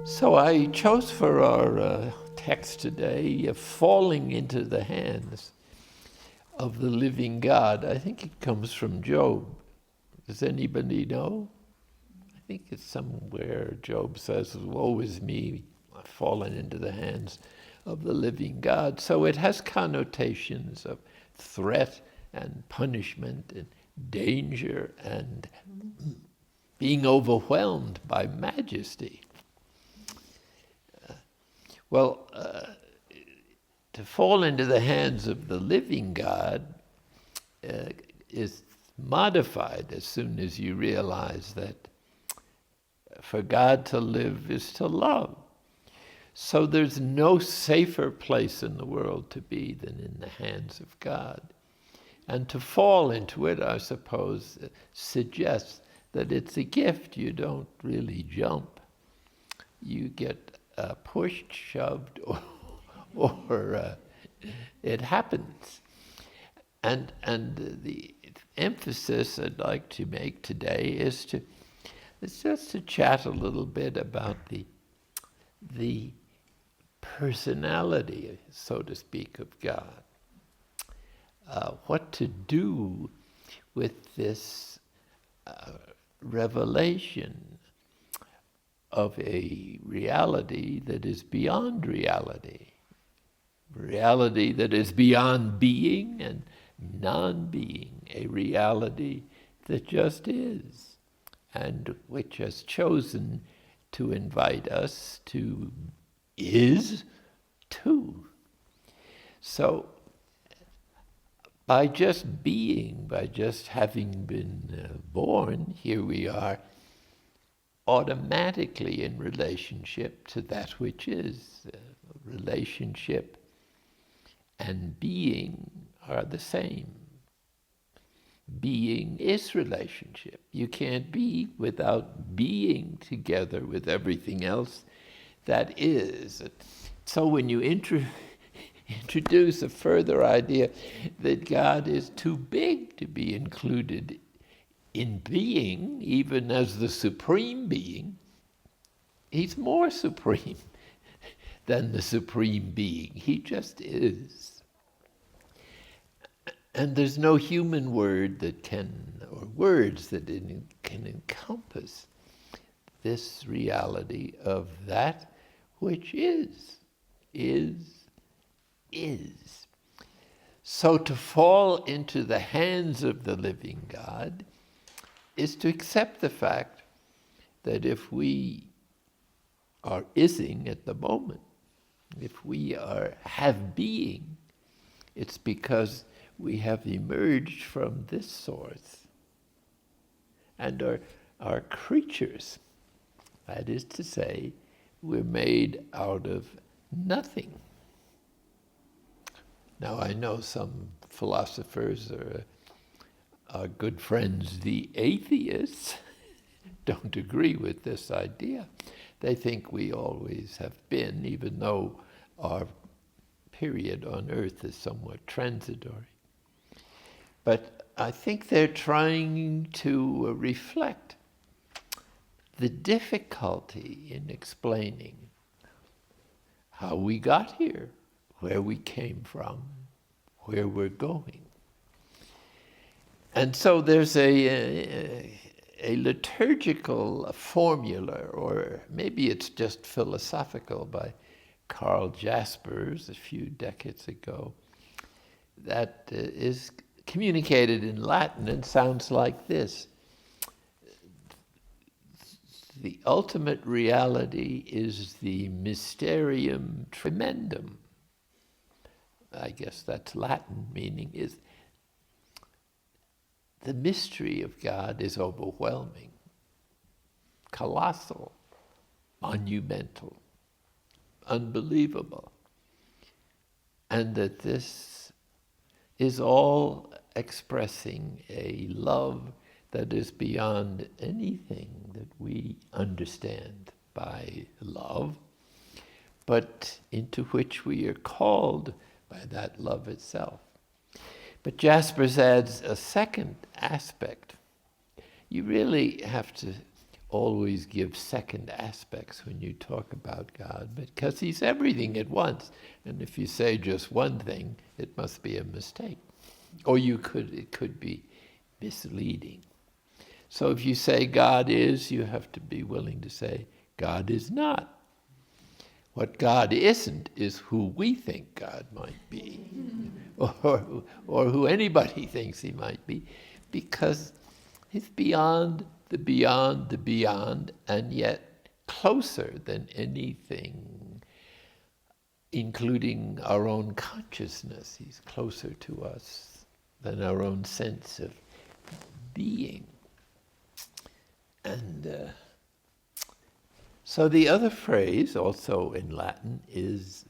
So I chose for our text today, falling into the hands of the living God. I think it comes from Job. Does anybody know? I think it's somewhere Job says, woe is me, I've fallen into the hands of the living God. So it has connotations of threat and punishment and danger and being overwhelmed by majesty. To fall into the hands of the living God is modified as soon as you realize that for God to live is to love. So there's no safer place in the world to be than in the hands of God. And to fall into it, I suppose, suggests that it's a gift. You don't really jump. You get pushed, shoved, or it happens. And the emphasis I'd like to make today is just to chat a little bit about the personality, so to speak, of God. What to do with this revelation of a reality that is beyond reality. Reality that is beyond being and non-being, a reality that just is, and which has chosen to invite us to is too. So, by just being, by just having been born, here we are automatically in relationship to that which is. Relationship and being are the same. Being is relationship. You can't be without being together with everything else that is. So when you introduce a further idea that God is too big to be included in being, even as the supreme being, he's more supreme than the supreme being. He just is. And there's no human word that can, or words that can encompass this reality of that which is. So to fall into the hands of the living God is to accept the fact that if we are ising at the moment, if we have being, it's because we have emerged from this source and are creatures. That is to say, we're made out of nothing. Now I know some philosophers our good friends, the atheists, don't agree with this idea. They think we always have been, even though our period on earth is somewhat transitory. But I think they're trying to reflect the difficulty in explaining how we got here, where we came from, where we're going. And so there's a liturgical formula, or maybe it's just philosophical, by Karl Jaspers a few decades ago, that is communicated in Latin and sounds like this. The ultimate reality is the mysterium tremendum. I guess that's Latin, meaning is the mystery of God is overwhelming, colossal, monumental, unbelievable. And that this is all expressing a love that is beyond anything that we understand by love, but into which we are called by that love itself. But Jaspers adds a second aspect. You really have to always give second aspects when you talk about God, because he's everything at once. And if you say just one thing, it must be a mistake. Or it could be misleading. So if you say God is, you have to be willing to say God is not. What God isn't is who we think God might be, or who anybody thinks he might be, because he's beyond the beyond the beyond, and yet closer than anything, including our own consciousness. He's closer to us than our own sense of being. And so the other phrase, also in Latin, is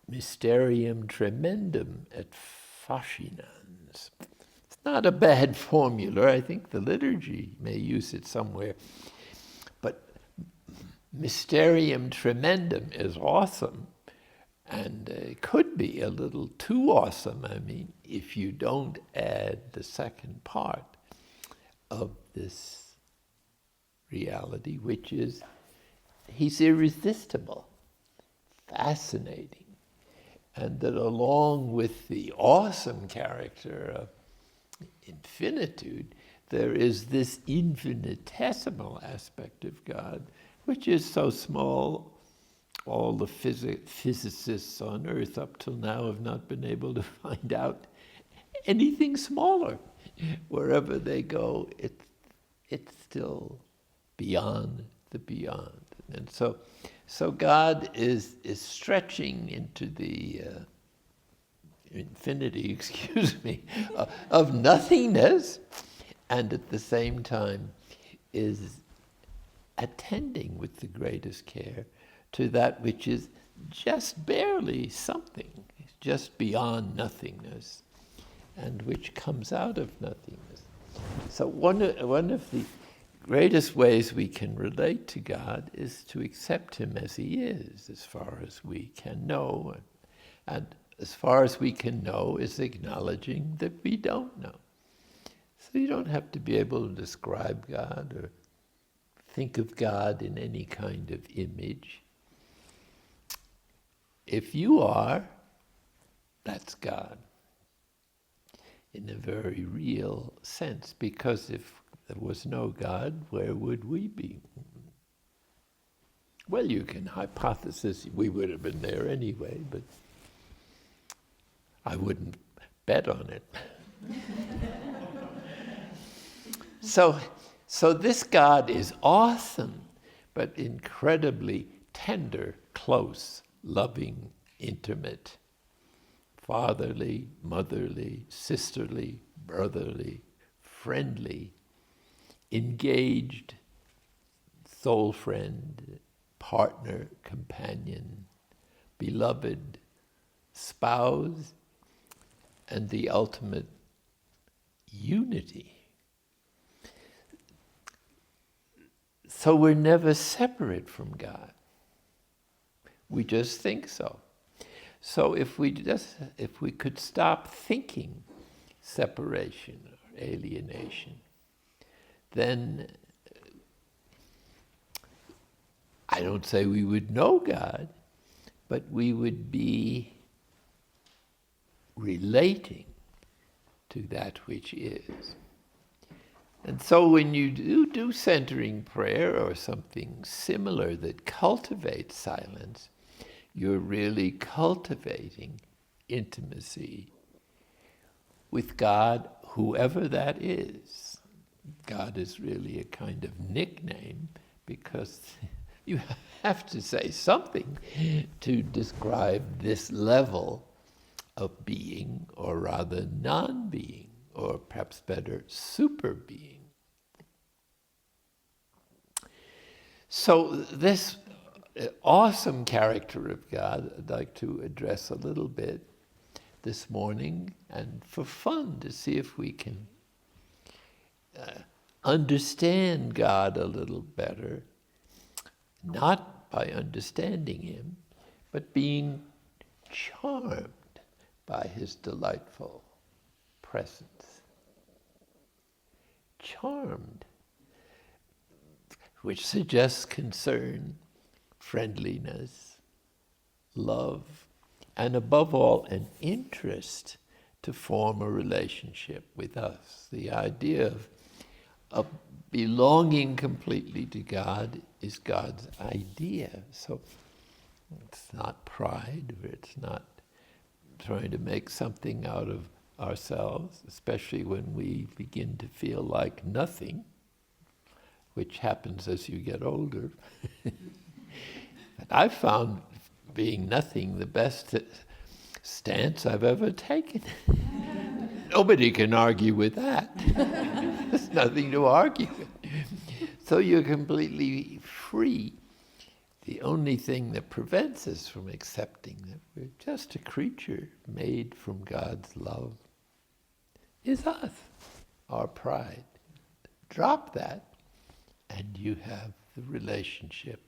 mysterium tremendum et fascinans. It's not a bad formula. I think the liturgy may use it somewhere. But mysterium tremendum is awesome, and it could be a little too awesome, I mean, if you don't add the second part of this reality, which is he's irresistible, fascinating, and that along with the awesome character of infinitude, there is this infinitesimal aspect of God, which is so small. All the physicists on Earth up till now have not been able to find out anything smaller. Wherever they go, it's still beyond the beyond. And so God is stretching into the infinity, excuse me, of nothingness, and at the same time is attending with the greatest care to that which is just barely something, just beyond nothingness, and which comes out of nothingness. So one of the greatest ways we can relate to God is to accept him as he is, as far as we can know. And as far as we can know is acknowledging that we don't know. So you don't have to be able to describe God or think of God in any kind of image. If you are, that's God in a very real sense, because if there was no God, where would we be? Well, you can hypothesize we would have been there anyway, but I wouldn't bet on it. So this God is awesome, but incredibly tender, close, loving, intimate, fatherly, motherly, sisterly, brotherly, friendly, engaged, soul friend, partner, companion, beloved, spouse, and the ultimate unity. So we're never separate from God. We just think so. So if we could stop thinking separation or alienation, then I don't say we would know God, but we would be relating to that which is. And so when you do centering prayer or something similar that cultivates silence, you're really cultivating intimacy with God, whoever that is. God is really a kind of nickname, because you have to say something to describe this level of being, or rather non-being, or perhaps better, super-being. So this awesome character of God I'd like to address a little bit this morning, and for fun, to see if we can understand God a little better, not by understanding him, but being charmed by his delightful presence. Charmed. which suggests concern, friendliness, love, and above all, an interest to form a relationship with us. The idea of belonging completely to God is God's idea. So it's not pride, it's not trying to make something out of ourselves, especially when we begin to feel like nothing, which happens as you get older. I've found being nothing the best stance I've ever taken. Nobody can argue with that. There's nothing to argue with. So you're completely free. The only thing that prevents us from accepting that we're just a creature made from God's love is us, our pride. Drop that, and you have the relationship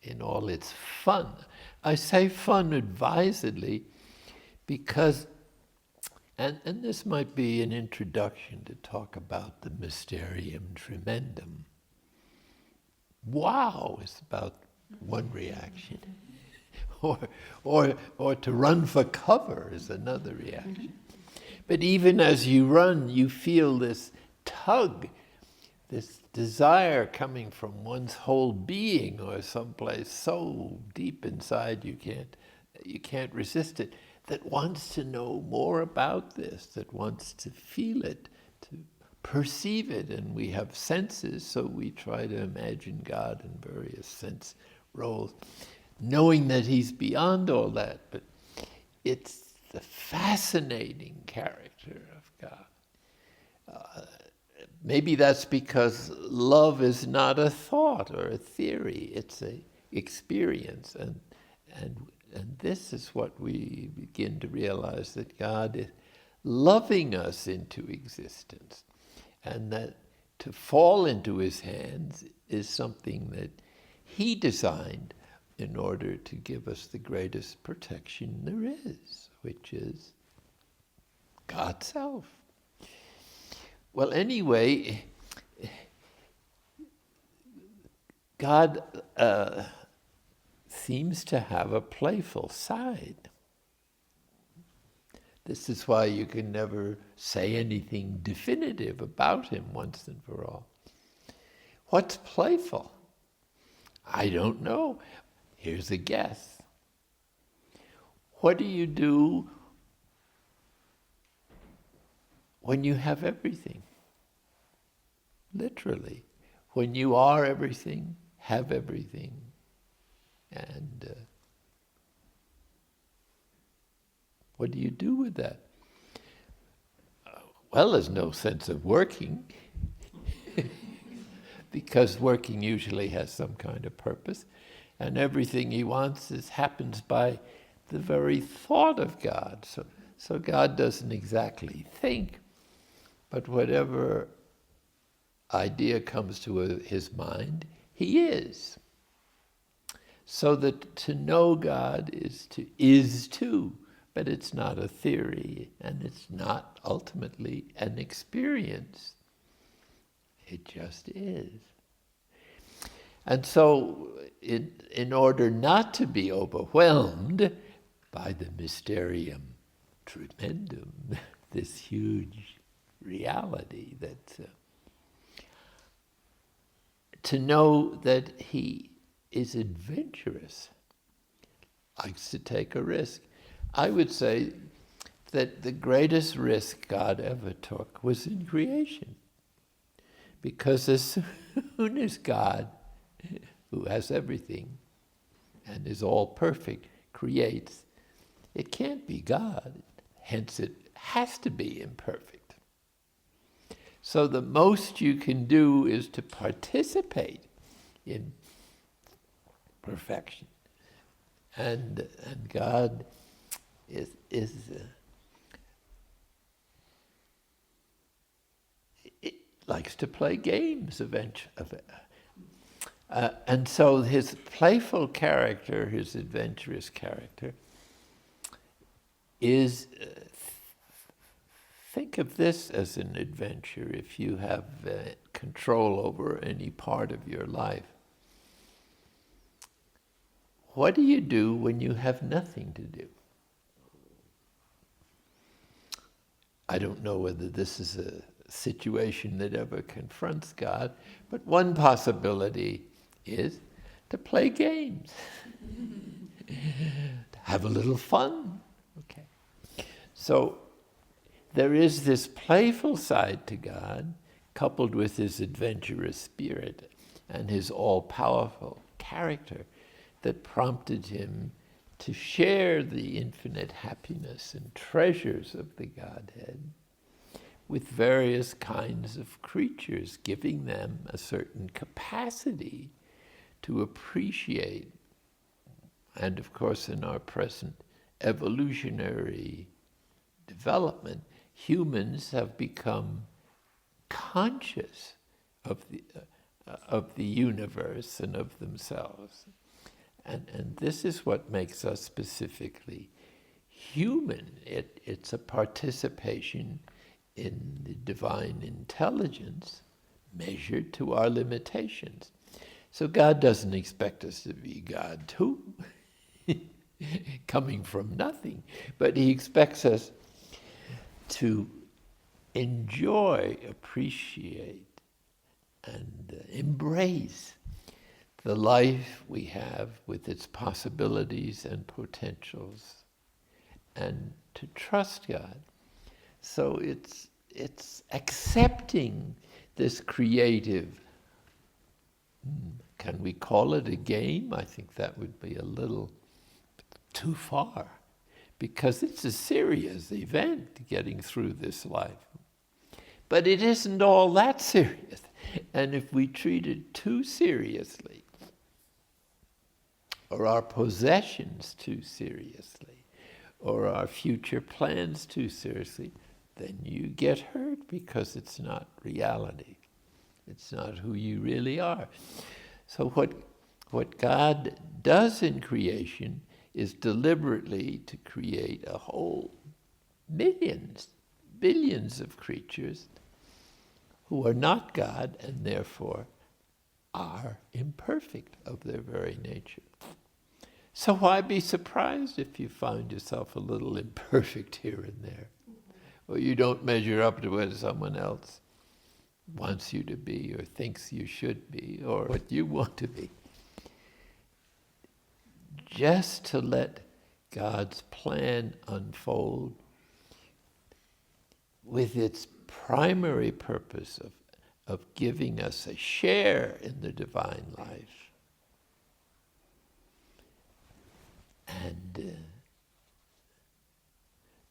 in all its fun. I say fun advisedly because, and this might be an introduction to talk about the mysterium, tremendum. Wow is about one reaction. Or to run for cover is another reaction. But even as you run, you feel this tug, this desire coming from one's whole being or someplace so deep inside you can't resist it, that wants to know more about this, that wants to feel it, to perceive it. And we have senses, so we try to imagine God in various sense roles, knowing that he's beyond all that. But it's the fascinating character of God. Maybe that's because love is not a thought or a theory, it's an experience. And this is what we begin to realize, that God is loving us into existence, and that to fall into his hands is something that he designed in order to give us the greatest protection there is, which is God's self. Well, anyway, God seems to have a playful side. This is why you can never say anything definitive about him once and for all. What's playful? I don't know. Here's a guess. What do you do when you have everything? Literally. When you are everything, have everything. And what do you do with that? Well, there's no sense of working, because working usually has some kind of purpose, and everything he wants happens by the very thought of God. So God doesn't exactly think, but whatever idea comes to his mind, he is. So that to know God is to, but it's not a theory, and it's not ultimately an experience. It just is. And so, in order not to be overwhelmed by the mysterium tremendum, this huge reality, that to know that he is adventurous, likes to take a risk. I would say that the greatest risk God ever took was in creation. Because as soon as God, who has everything and is all perfect, creates, it can't be God. Hence it has to be imperfect. So the most you can do is to participate in perfection. And God is it likes to play games eventually. And so his playful character, his adventurous character, is, think of this as an adventure. If you have control over any part of your life. What do you do when you have nothing to do? I don't know whether this is a situation that ever confronts God, but one possibility is to play games, to have a little fun. Okay. So there is this playful side to God, coupled with his adventurous spirit and his all-powerful character, that prompted him to share the infinite happiness and treasures of the Godhead with various kinds of creatures, giving them a certain capacity to appreciate. And of course, in our present evolutionary development, humans have become conscious of the universe and of themselves. And this is what makes us specifically human. It's a participation in the divine intelligence measured to our limitations. So God doesn't expect us to be God too, coming from nothing, but he expects us to enjoy, appreciate, and embrace the life we have with its possibilities and potentials, and to trust God. So it's accepting this creative, can we call it a game? I think that would be a little too far, because it's a serious event getting through this life. But it isn't all that serious. And if we treat it too seriously, or our possessions too seriously, or our future plans too seriously, then you get hurt, because it's not reality. It's not who you really are. So what God does in creation is deliberately to create a whole millions, billions of creatures who are not God and therefore are imperfect of their very nature. So why be surprised if you find yourself a little imperfect here and there, or you don't measure up to what someone else wants you to be or thinks you should be or what you want to be? Just to let God's plan unfold with its primary purpose of giving us a share in the divine life. And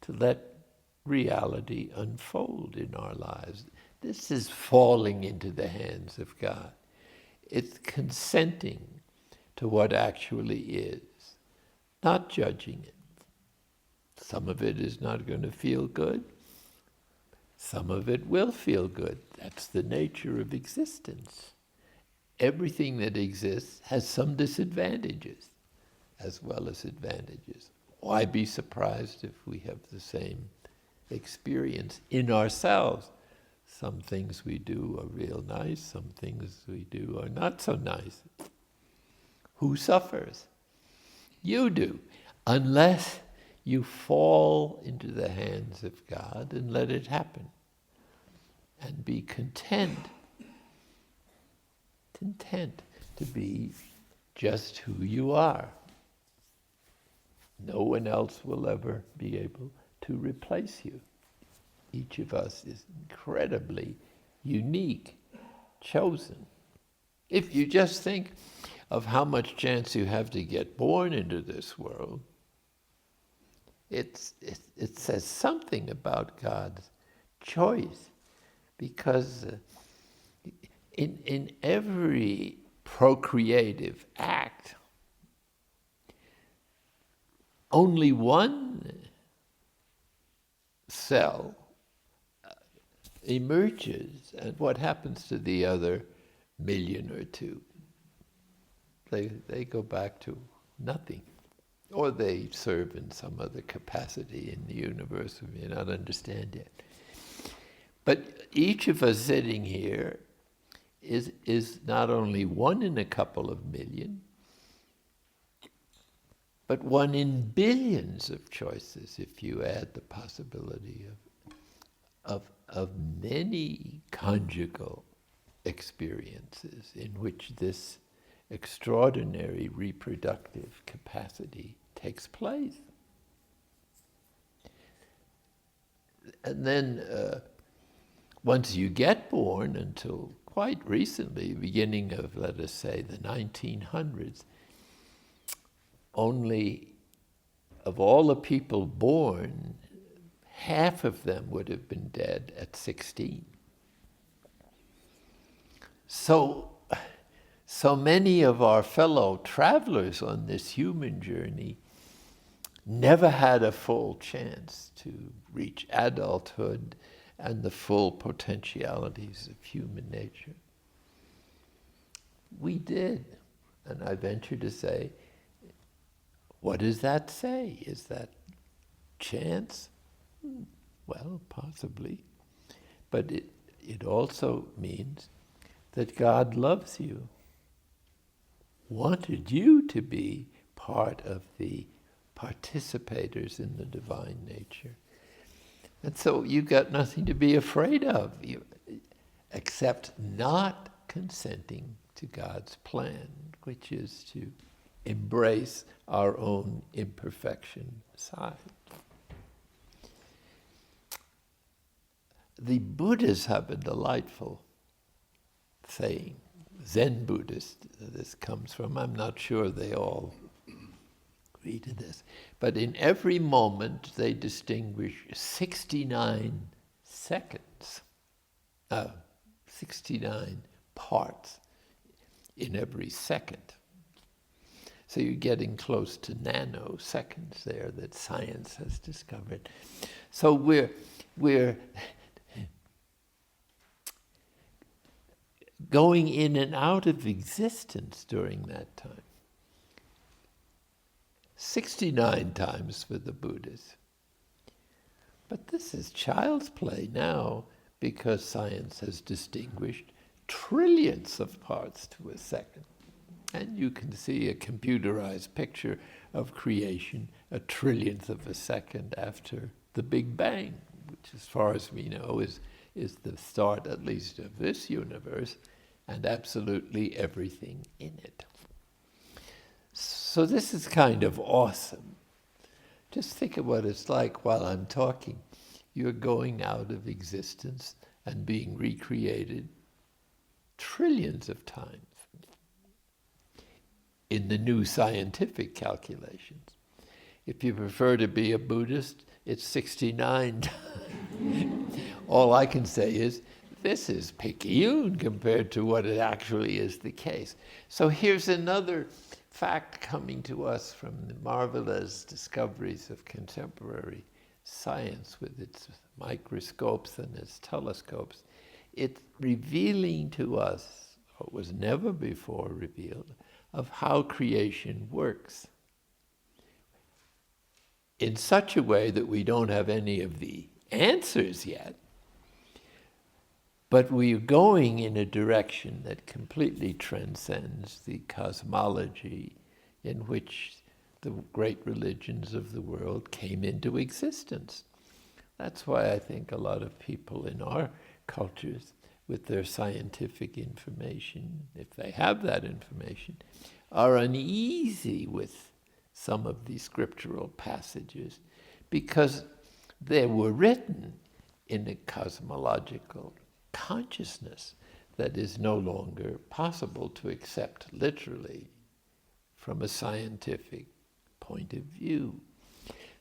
to let reality unfold in our lives. This is falling into the hands of God. It's consenting to what actually is, not judging it. Some of it is not going to feel good. Some of it will feel good. That's the nature of existence. Everything that exists has some disadvantages as well as advantages. Why be surprised if we have the same experience in ourselves? Some things we do are real nice, some things we do are not so nice. Who suffers? You do, unless you fall into the hands of God and let it happen. And be content to be just who you are. No one else will ever be able to replace you. Each of us is incredibly unique, chosen. If you just think of how much chance you have to get born into this world, it says something about God's choice, because in every procreative act, only one cell emerges, and what happens to the other million or two? They go back to nothing, or they serve in some other capacity in the universe we may not understand yet. But each of us sitting here is not only one in a couple of million, but one in billions of choices if you add the possibility of many conjugal experiences in which this extraordinary reproductive capacity takes place. And then once you get born, until quite recently, beginning of, let us say, the 1900s, only of all the people born, half of them would have been dead at 16. So many of our fellow travelers on this human journey never had a full chance to reach adulthood and the full potentialities of human nature. We did, and I venture to say, what does that say? Is that chance? Well, possibly. But it also means that God loves you, wanted you to be part of the participators in the divine nature. And so you've got nothing to be afraid of, except not consenting to God's plan, which is to embrace our own imperfection side. The Buddhists have a delightful saying, Zen Buddhist, this comes from, I'm not sure they all agree to this, but in every moment they distinguish 69 seconds, 69 parts in every second. So you're getting close to nanoseconds there that science has discovered. So we're going in and out of existence during that time. 69 times for the Buddhists. But this is child's play now, because science has distinguished trillions of parts to a second. And you can see a computerized picture of creation a trillionth of a second after the Big Bang, which as far as we know is the start, at least, of this universe, and absolutely everything in it. So this is kind of awesome. Just think of what it's like while I'm talking. You're going out of existence and being recreated trillions of times in the new scientific calculations. If you prefer to be a Buddhist, it's 69 times. All I can say is, this is picayune compared to what it actually is the case. So here's another fact coming to us from the marvelous discoveries of contemporary science with its microscopes and its telescopes. It's revealing to us what was never before revealed of how creation works in such a way that we don't have any of the answers yet, but we're going in a direction that completely transcends the cosmology in which the great religions of the world came into existence. That's why I think a lot of people in our cultures, with their scientific information, if they have that information, are uneasy with some of these scriptural passages because they were written in a cosmological consciousness that is no longer possible to accept literally from a scientific point of view.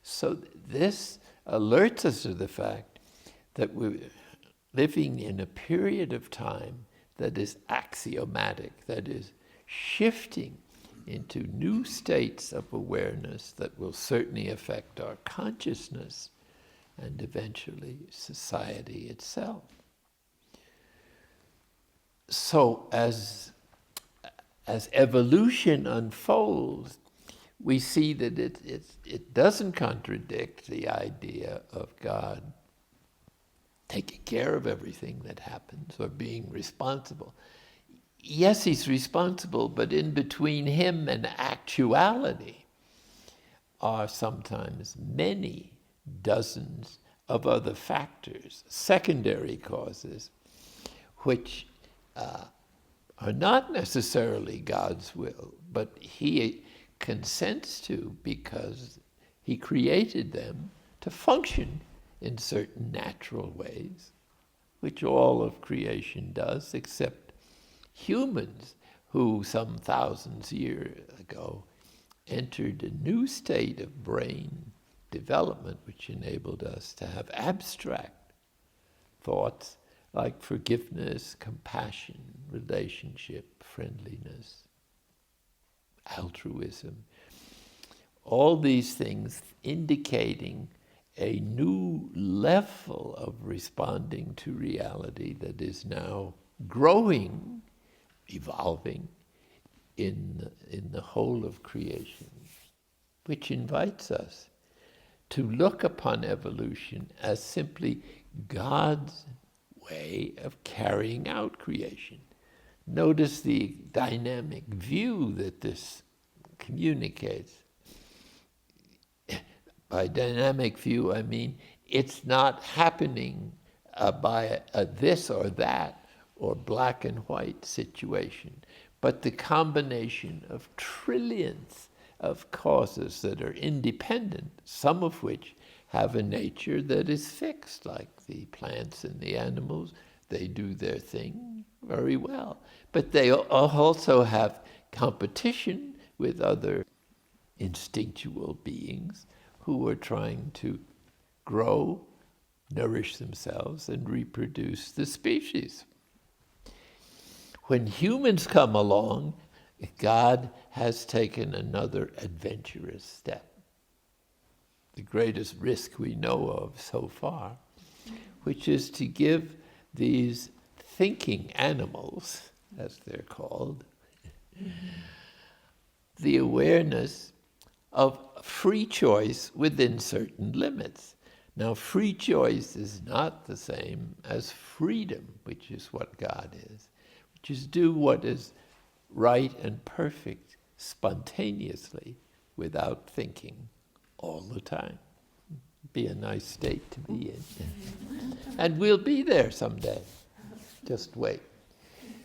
So this alerts us to the fact that we're living in a period of time that is axiomatic, that is shifting into new states of awareness that will certainly affect our consciousness and eventually society itself. So as evolution unfolds, we see that it doesn't contradict the idea of God taking care of everything that happens or being responsible. yes, he's responsible, but in between him and actuality are sometimes many dozens of other factors, secondary causes, which are not necessarily God's will, but he consents to because he created them to function in certain natural ways, which all of creation does, except humans who some thousands of years ago entered a new state of brain development which enabled us to have abstract thoughts like forgiveness, compassion, relationship, friendliness, altruism. All these things indicating a new level of responding to reality that is now growing, evolving in the whole of creation, which invites us to look upon evolution as simply God's way of carrying out creation. Notice the dynamic view that this communicates. By dynamic view, I mean it's not happening by a this or that or black and white situation, but the combination of trillions of causes that are independent, some of which have a nature that is fixed, like the plants and the animals. They do their thing very well. But they also have competition with other instinctual beings who are trying to grow, nourish themselves, and reproduce the species. When humans come along, God has taken another adventurous step, the greatest risk we know of so far, which is to give these thinking animals, as they're called, the awareness of free choice within certain limits. Now, free choice is not the same as freedom, which is what God is, which is do what is right and perfect spontaneously without thinking all the time. Be a nice state to be in. And we'll be there someday. Just wait.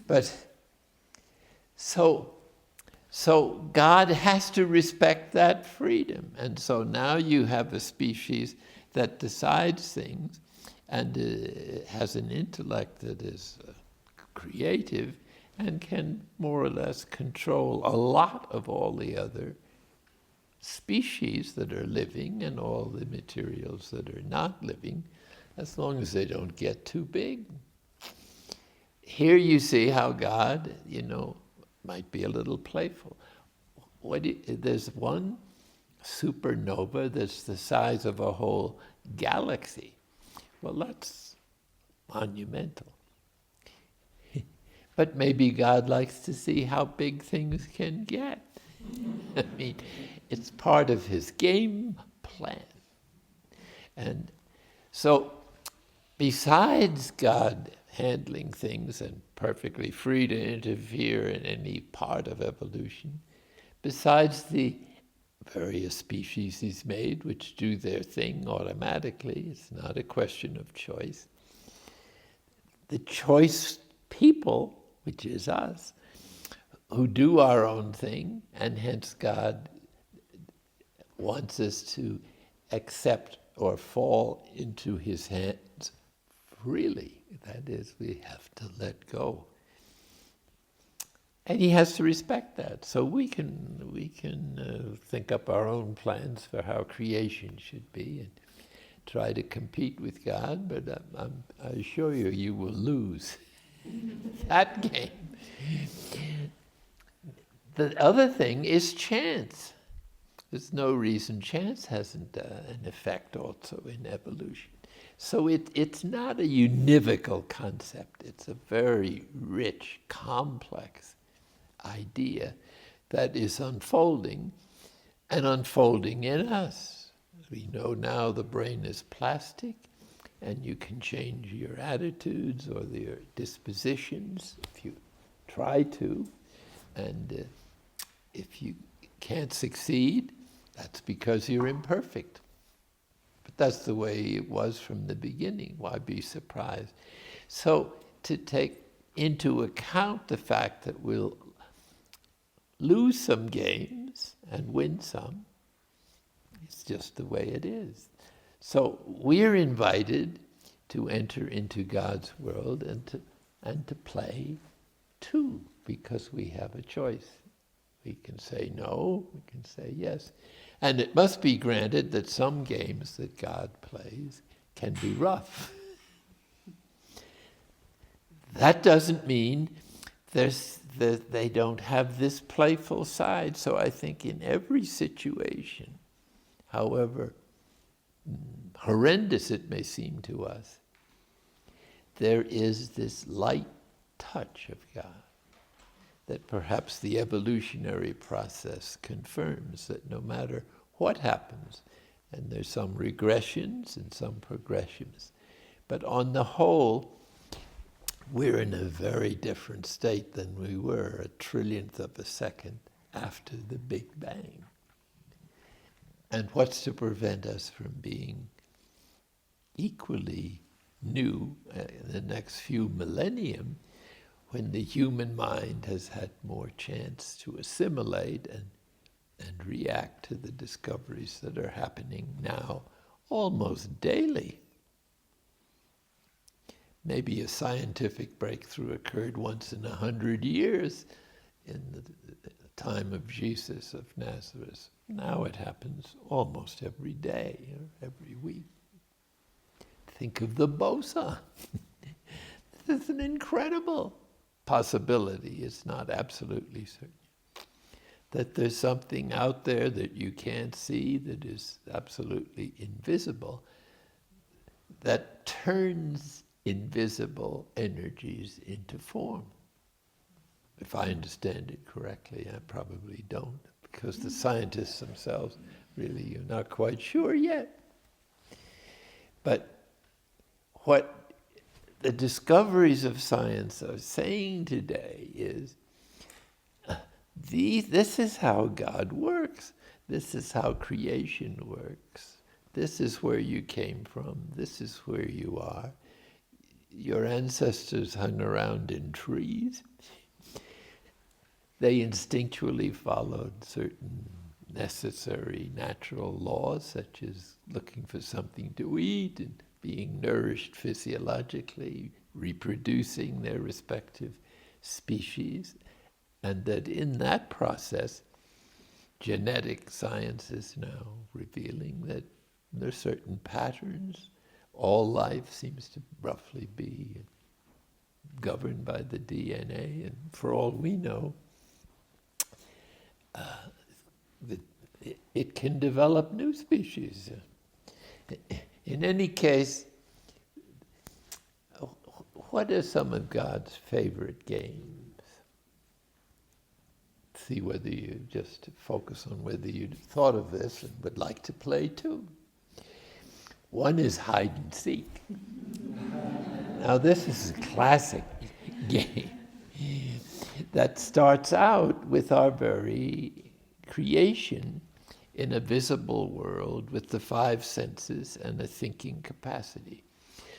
But so God has to respect that freedom. And so now you have a species that decides things and has an intellect that is creative and can more or less control a lot of all the other species that are living and all the materials that are not living, as long as they don't get too big. Here you see how God, might be a little playful. There's one supernova that's the size of a whole galaxy. Well, that's monumental. But maybe God likes to see how big things can get. I mean, it's part of his game plan. And so, besides God handling things and perfectly free to interfere in any part of evolution, besides the various species he's made, which do their thing automatically, it's not a question of choice, the choice people, which is us, who do our own thing, and hence God wants us to accept or fall into his hands freely. That is, we have to let go. And he has to respect that. So we can think up our own plans for how creation should be and try to compete with God, but I assure you, you will lose that game. The other thing is chance. There's no reason chance hasn't an effect also in evolution. So it's not a univocal concept. It's a very rich, complex idea that is unfolding and unfolding in us. We know now the brain is plastic and you can change your attitudes or your dispositions if you try to, and if you can't succeed, that's because you're imperfect. But that's the way it was from the beginning. Why be surprised? So to take into account the fact that we'll lose some games and win some, it's just the way it is. So we're invited to enter into God's world and to play too, because we have a choice. We can say no, we can say yes. And it must be granted that some games that God plays can be rough. That doesn't mean that they don't have this playful side. So I think in every situation, however horrendous it may seem to us, there is this light touch of God that perhaps the evolutionary process confirms, that no matter what happens, and there's some regressions and some progressions, but on the whole, we're in a very different state than we were a trillionth of a second after the Big Bang. And what's to prevent us from being equally new in the next few millennium, when the human mind has had more chance to assimilate and react to the discoveries that are happening now almost daily. Maybe a scientific breakthrough occurred once in 100 years in the time of Jesus of Nazareth. Now it happens almost every day or every week. Think of the boson. This is an incredible possibility. It's not absolutely certain. That there's something out there that you can't see that is absolutely invisible, that turns invisible energies into form. If I understand it correctly, I probably don't, because the scientists themselves really are not quite sure yet. But what the discoveries of science are saying today is, this is how God works. This is how creation works. This is where you came from. This is where you are. Your ancestors hung around in trees. They instinctually followed certain necessary natural laws, such as looking for something to eat and being nourished physiologically, reproducing their respective species. And that in that process, genetic science is now revealing that there are certain patterns. All life seems to roughly be governed by the DNA, and for all we know, it can develop new species. In any case, what are some of God's favorite games? See whether you just focus on whether you'd thought of this and would like to play too. One is hide and seek. Now this is a classic game that starts out with our very creation in a visible world with the five senses and a thinking capacity.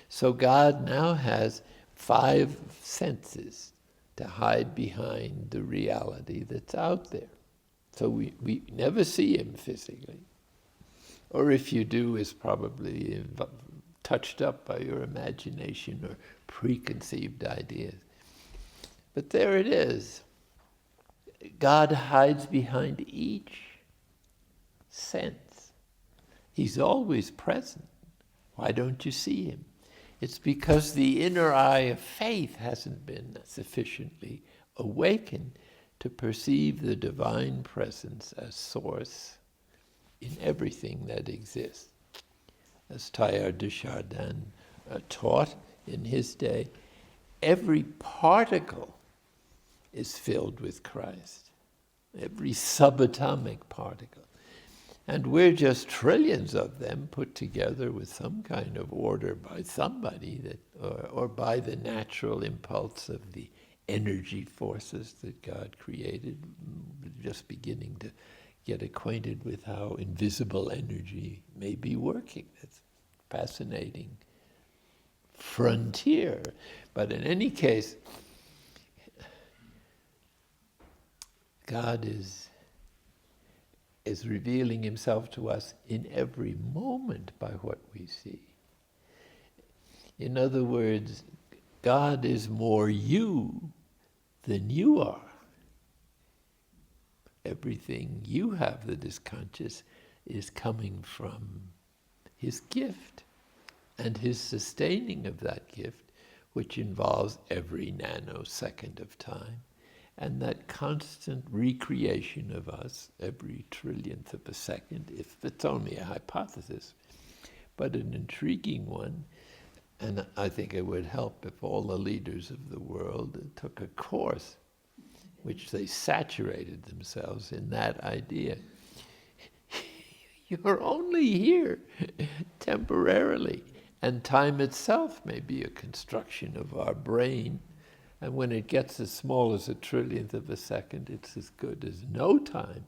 So God now has five senses to hide behind the reality that's out there. So we never see him physically. Or if you do, is probably touched up by your imagination or preconceived ideas. But there it is. God hides behind each sense. He's always present. Why don't you see him? It's because the inner eye of faith hasn't been sufficiently awakened to perceive the divine presence as source in everything that exists. As Teilhard de Chardin taught in his day, every particle is filled with Christ, every subatomic particle. And we're just trillions of them put together with some kind of order by somebody, or by the natural impulse of the energy forces that God created. We're just beginning to get acquainted with how invisible energy may be working. It's fascinating frontier. But in any case, God is revealing himself to us in every moment by what we see. In other words, God is more you than you are. Everything you have that is conscious is coming from his gift and his sustaining of that gift, which involves every nanosecond of time, and that constant recreation of us every trillionth of a second, if it's only a hypothesis, but an intriguing one. And I think it would help if all the leaders of the world took a course which they saturated themselves in that idea. You're only here temporarily, and time itself may be a construction of our brain, and when it gets as small as a trillionth of a second, it's as good as no time.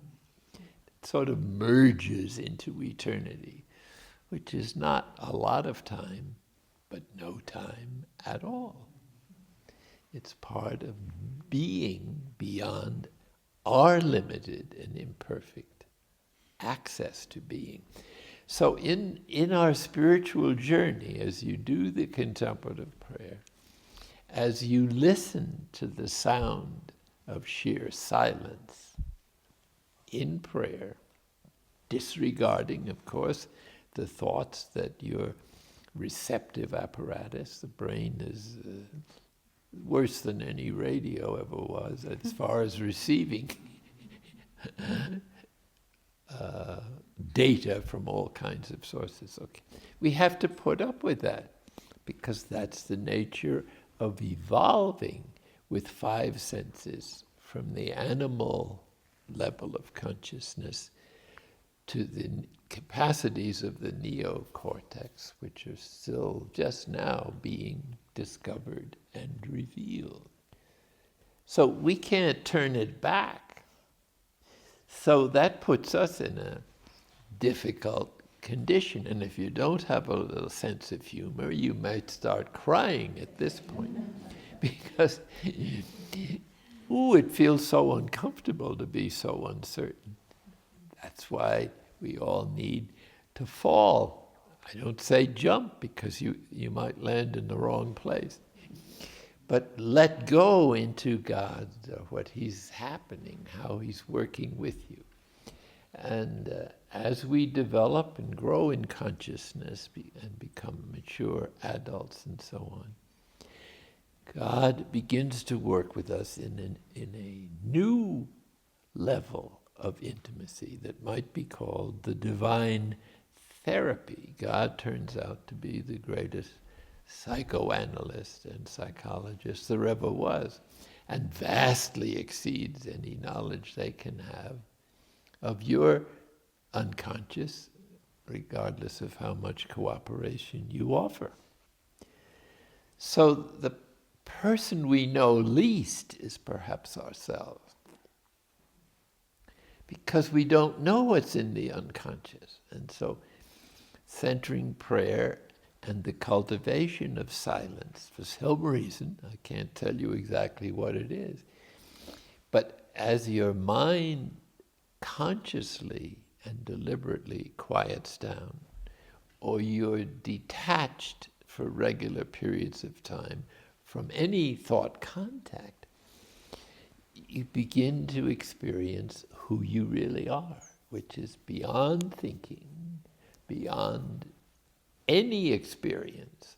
It sort of merges into eternity, which is not a lot of time, but no time at all. It's part of being beyond our limited and imperfect access to being. So in our spiritual journey, as you do the contemplative prayer, as you listen to the sound of sheer silence in prayer, disregarding, of course, the thoughts that your receptive apparatus, the brain, is worse than any radio ever was as far as receiving data from all kinds of sources. Okay, we have to put up with that because that's the nature of evolving with five senses from the animal level of consciousness to the capacities of the neocortex, which are still just now being discovered and revealed. So we can't turn it back. So that puts us in a difficult condition. And if you don't have a little sense of humor, you might start crying at this point. Because, it feels so uncomfortable to be so uncertain. That's why we all need to fall. I don't say jump because you might land in the wrong place. But let go into God, what he's happening, how he's working with you. And as we develop and grow in consciousness and become mature adults and so on, God begins to work with us in a new level of intimacy that might be called the divine therapy. God turns out to be the greatest psychoanalyst and psychologist there ever was, and vastly exceeds any knowledge they can have of your unconscious, regardless of how much cooperation you offer. So the person we know least is perhaps ourselves, because we don't know what's in the unconscious. And so centering prayer and the cultivation of silence, for some reason, I can't tell you exactly what it is, but as your mind consciously and deliberately quiets down, or you're detached for regular periods of time from any thought contact, you begin to experience who you really are, which is beyond thinking, beyond any experience,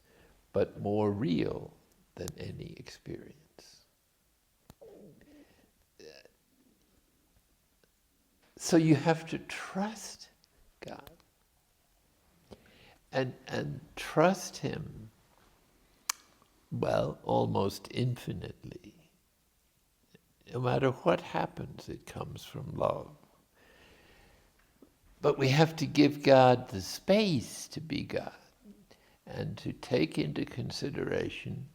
but more real than any experience. So you have to trust God and trust him, well, almost infinitely. No matter what happens, it comes from love. But we have to give God the space to be God and to take into consideration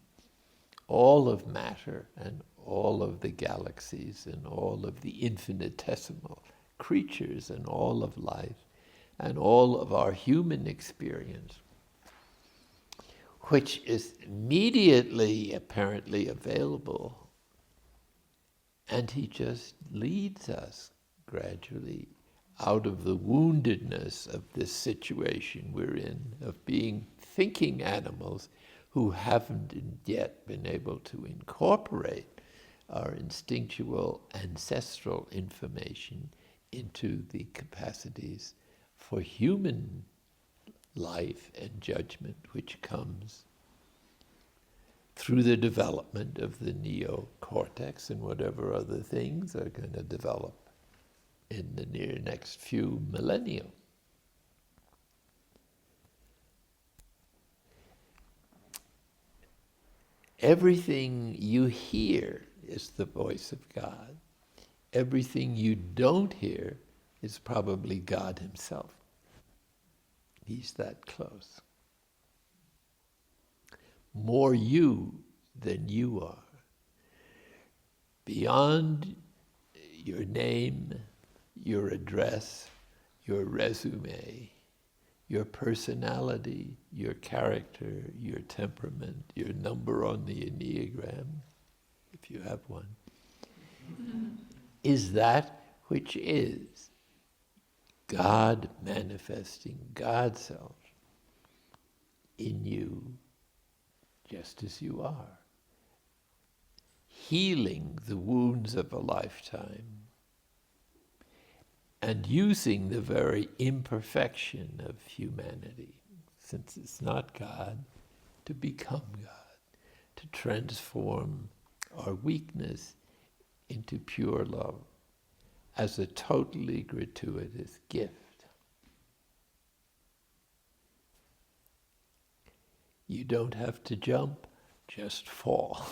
all of matter and all of the galaxies and all of the infinitesimal creatures and all of life and all of our human experience, which is immediately apparently available. And he just leads us gradually out of the woundedness of this situation we're in, of being thinking animals who haven't yet been able to incorporate our instinctual ancestral information into the capacities for human life and judgment, which comes through the development of the neocortex and whatever other things are going to develop in the near next few millennia. Everything you hear is the voice of God. Everything you don't hear is probably God himself. He's that close. More you than you are. Beyond your name, your address, your resume, your personality, your character, your temperament, your number on the Enneagram, if you have one, is that which is God manifesting God's self in you just as you are, healing the wounds of a lifetime and using the very imperfection of humanity, since it's not God, to become God, to transform our weakness into pure love as a totally gratuitous gift. You don't have to jump, just fall.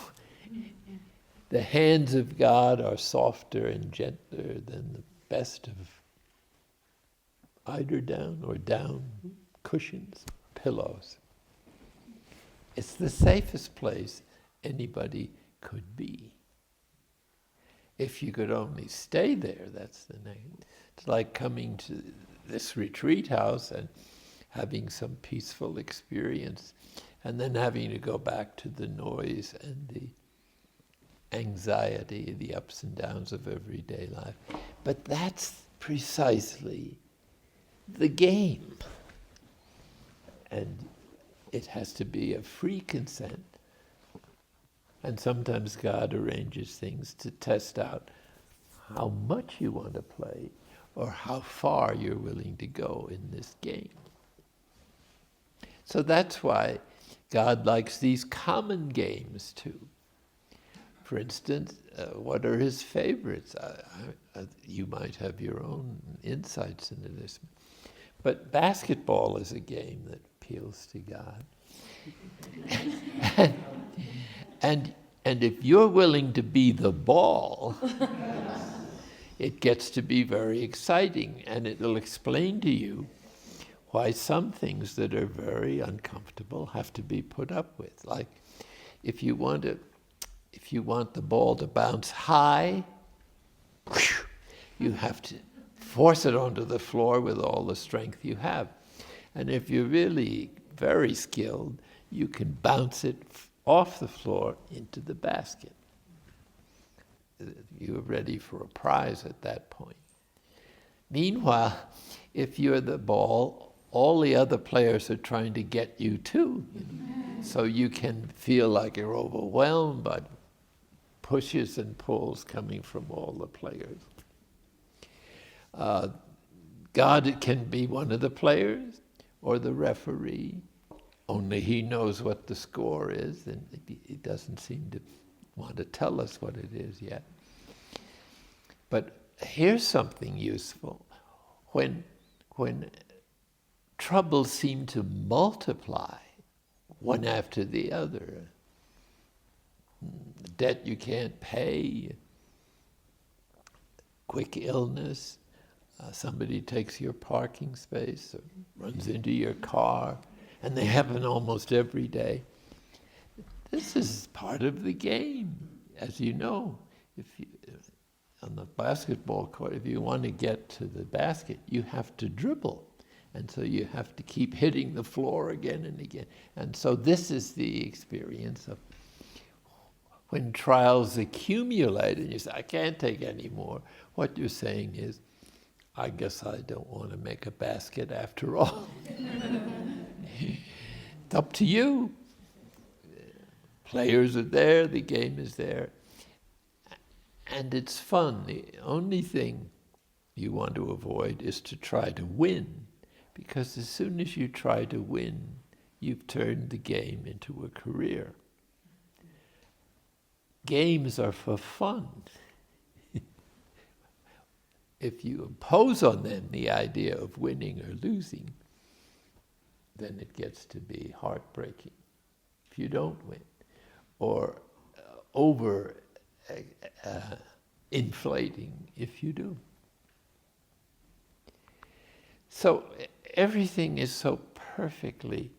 The hands of God are softer and gentler than the best of eiderdown or down cushions, pillows. It's the safest place anybody could be. If you could only stay there, that's the name. It's like coming to this retreat house and having some peaceful experience and then having to go back to the noise and the anxiety, the ups and downs of everyday life. But that's precisely the game. And it has to be a free consent. And sometimes God arranges things to test out how much you want to play or how far you're willing to go in this game. So that's why God likes these common games too. For instance, what are his favorites? You might have your own insights into this. But basketball is a game that appeals to God. And if you're willing to be the ball, it gets to be very exciting, and it'll explain to you why some things that are very uncomfortable have to be put up with. Like if you want the ball to bounce high, you have to force it onto the floor with all the strength you have. And if you're really very skilled, you can bounce it off the floor into the basket. You're ready for a prize at that point. Meanwhile, if you're the ball, all the other players are trying to get you too. So you can feel like you're overwhelmed by pushes and pulls coming from all the players. God can be one of the players or the referee. Only he knows what the score is, and he doesn't seem to want to tell us what it is yet. But here's something useful. When troubles seem to multiply, one after the other, debt you can't pay, quick illness, somebody takes your parking space or runs into your car, and they happen almost every day. This this is part of the game. As you know, if you, on the basketball court, if you want to get to the basket, you have to dribble. And so you have to keep hitting the floor again and again. And so this is the experience of when trials accumulate and you say, I can't take any more. What you're saying is, I guess I don't want to make a basket after all. It's up to you. Players are there, the game is there. And it's fun. The only thing you want to avoid is to try to win. Because as soon as you try to win, you've turned the game into a career. Games are for fun. If you impose on them the idea of winning or losing, then it gets to be heartbreaking if you don't win, or over inflating if you do. So everything is so perfectly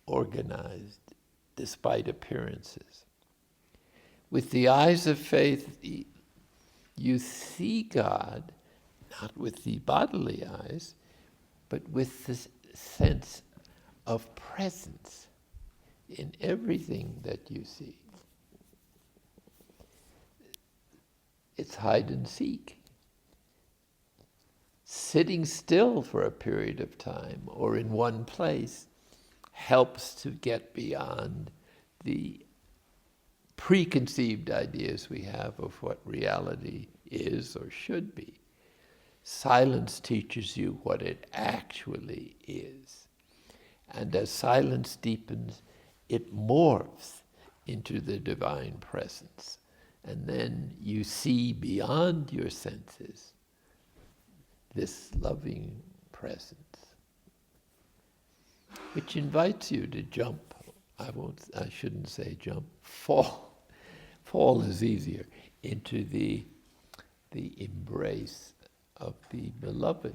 organized despite appearances. With the eyes of faith, you see God, not with the bodily eyes, but with the sense of presence in everything that you see. It's hide and seek. Sitting still for a period of time or in one place helps to get beyond the preconceived ideas we have of what reality is or should be. Silence teaches you what it actually is. And as silence deepens, it morphs into the divine presence. And then you see beyond your senses this loving presence, which invites you to jump. I shouldn't say jump, fall. Fall is easier into the embrace of the beloved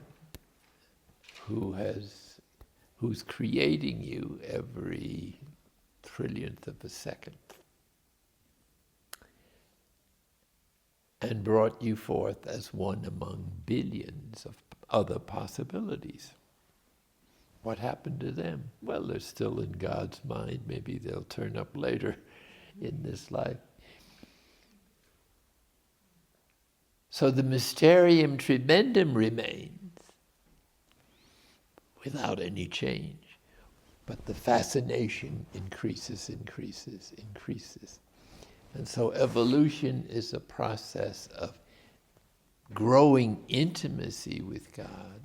who's creating you every trillionth of a second and brought you forth as one among billions of other possibilities. What happened to them? Well, they're still in God's mind. Maybe they'll turn up later in this life. So the mysterium tremendum remains without any change. But the fascination increases. And so evolution is a process of growing intimacy with God,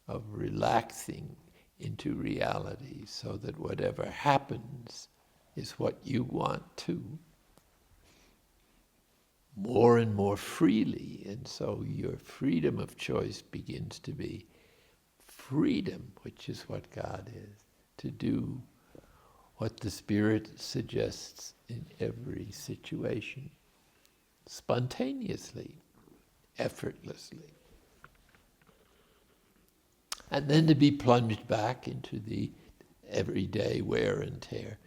of relaxing into reality so that whatever happens is what you want to, more and more freely. And so your freedom of choice begins to be freedom, which is what God is, to do what the Spirit suggests in every situation, spontaneously, effortlessly. And then to be plunged back into the everyday wear and tear.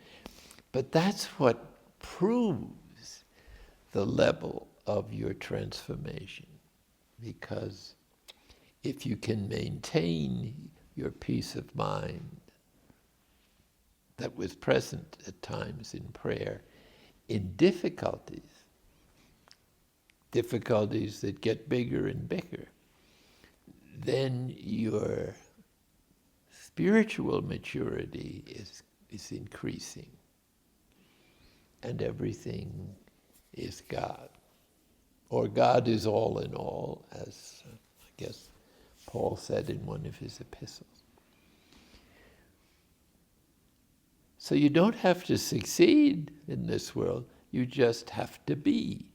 But that's what proves the level of your transformation. Because if you can maintain your peace of mind that was present at times in prayer, in difficulties that get bigger and bigger, then your spiritual maturity is increasing, and everything is God. Or God is all in all, as I guess Paul said in one of his epistles. So you don't have to succeed in this world, you just have to be.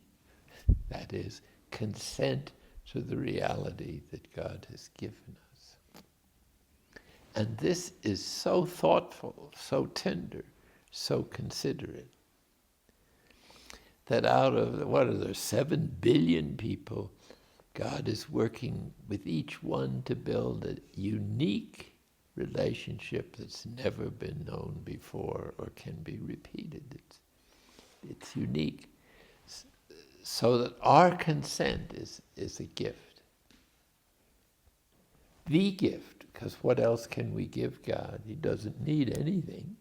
That is, consent to the reality that God has given us. And this is so thoughtful, so tender, so considerate, that out of, 7 billion people, God is working with each one to build a unique relationship that's never been known before or can be repeated. It's unique. So that our consent is a gift. The gift, because what else can we give God? He doesn't need anything.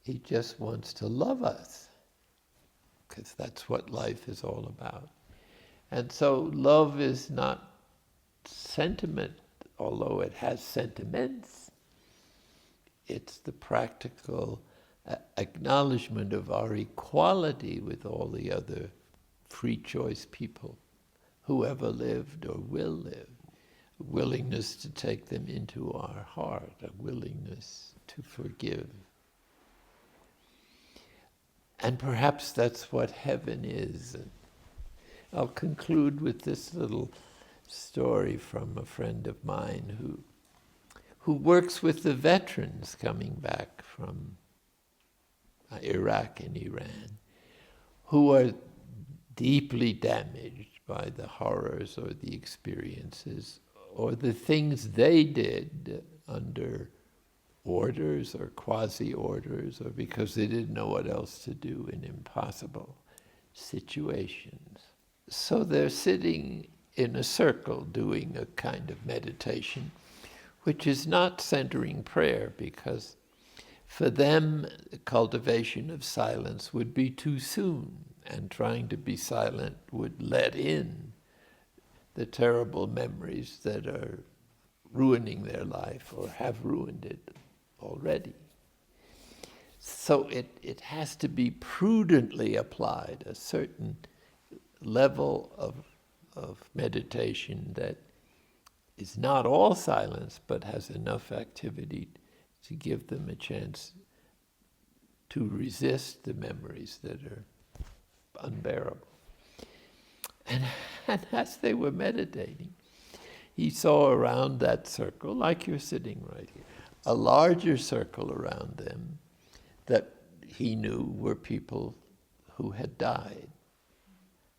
He just wants to love us, because that's what life is all about. And so love is not sentiment, although it has sentiments. It's the practical acknowledgement of our equality with all the other free choice people who ever lived or will live. A willingness to take them into our heart, a willingness to forgive. And perhaps that's what heaven is. I'll conclude with this little story from a friend of mine who works with the veterans coming back from Iraq and Iran, who are deeply damaged by the horrors or the experiences or the things they did under orders or quasi-orders, or because they didn't know what else to do in impossible situations. So they're sitting in a circle doing a kind of meditation, which is not centering prayer, because for them, the cultivation of silence would be too soon, and trying to be silent would let in the terrible memories that are ruining their life or have ruined it already. So it has to be prudently applied, a certain level of meditation that is not all silence, but has enough activity to give them a chance to resist the memories that are unbearable. And as they were meditating, he saw around that circle, like you're sitting right here, a larger circle around them that he knew were people who had died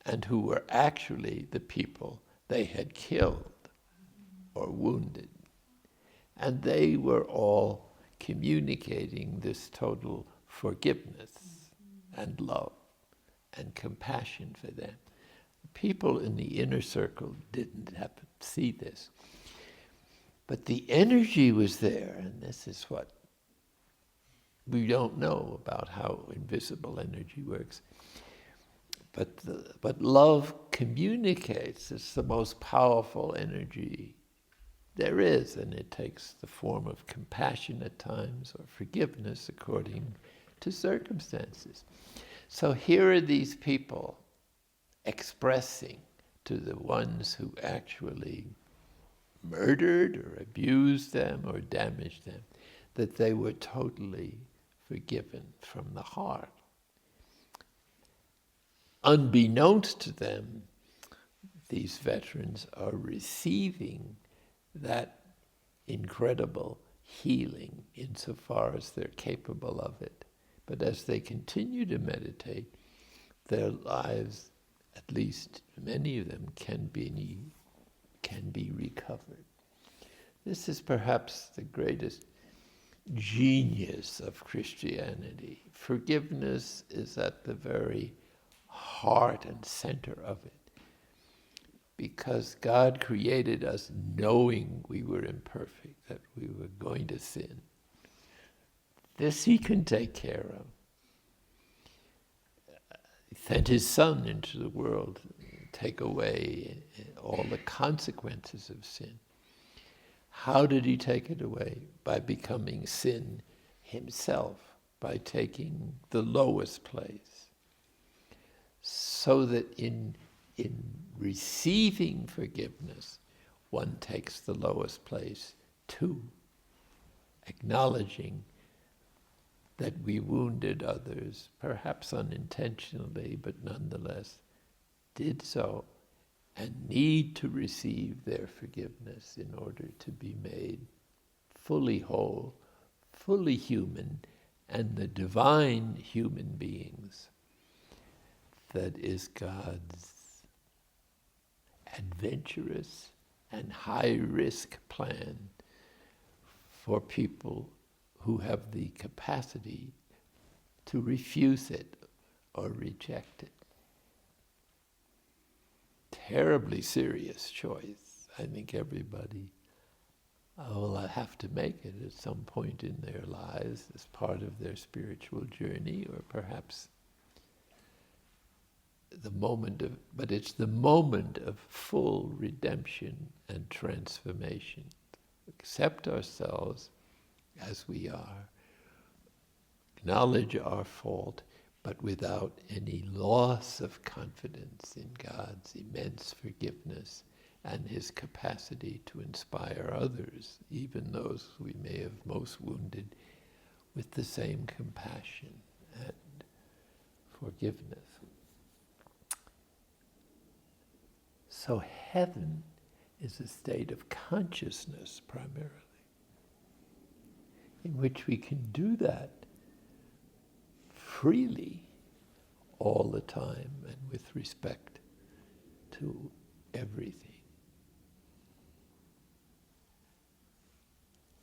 and who were actually the people they had killed or wounded. And they were all communicating this total forgiveness and love and compassion for them. People in the inner circle didn't happen to see this. But the energy was there, and this is what we don't know about how invisible energy works. But love communicates. It's the most powerful energy there is, and it takes the form of compassion at times or forgiveness according to circumstances. So here are these people expressing to the ones who actually murdered or abused them or damaged them that they were totally forgiven from the heart. Unbeknownst to them, these veterans are receiving that incredible healing insofar as they're capable of it. But as they continue to meditate, their lives, at least many of them, can be recovered. This is perhaps the greatest genius of Christianity. Forgiveness is at the very heart and center of it, because God created us knowing we were imperfect, that we were going to sin. This he can take care of. He sent his Son into the world to take away all the consequences of sin. How did he take it away? By becoming sin himself, by taking the lowest place. So that in receiving forgiveness, one takes the lowest place too, acknowledging that we wounded others, perhaps unintentionally, but nonetheless did so, and need to receive their forgiveness in order to be made fully whole, fully human, and the divine human beings that is God's adventurous and high-risk plan for people who have the capacity to refuse it or reject it. Terribly serious choice. I think everybody will have to make it at some point in their lives as part of their spiritual journey, or perhaps but it's the moment of full redemption and transformation. Accept ourselves as we are, acknowledge our fault, but without any loss of confidence in God's immense forgiveness and his capacity to inspire others, even those we may have most wounded, with the same compassion and forgiveness. So heaven is a state of consciousness primarily, in which we can do that freely all the time and with respect to everything.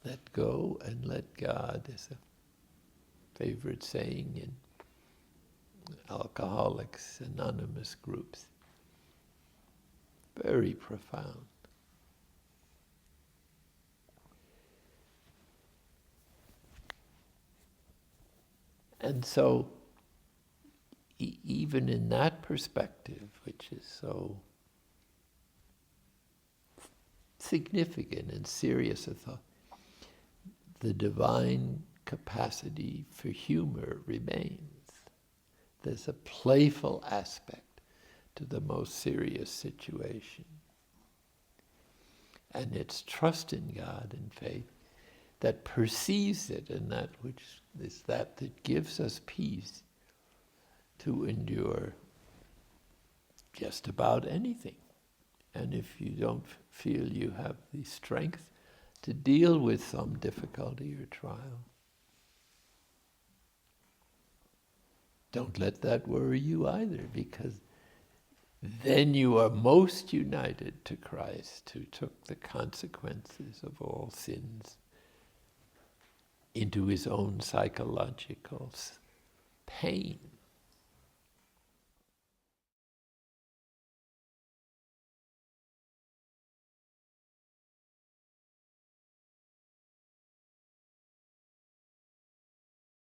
Let go and let God is a favorite saying in Alcoholics Anonymous groups. Very profound. And so, even in that perspective, which is so significant and serious a thought, the divine capacity for humor remains. There's a playful aspect to the most serious situation. And it's trust in God and faith that perceives it, and that which is that gives us peace to endure just about anything. And if you don't feel you have the strength to deal with some difficulty or trial, don't let that worry you either, because then you are most united to Christ, who took the consequences of all sins into his own psychological pain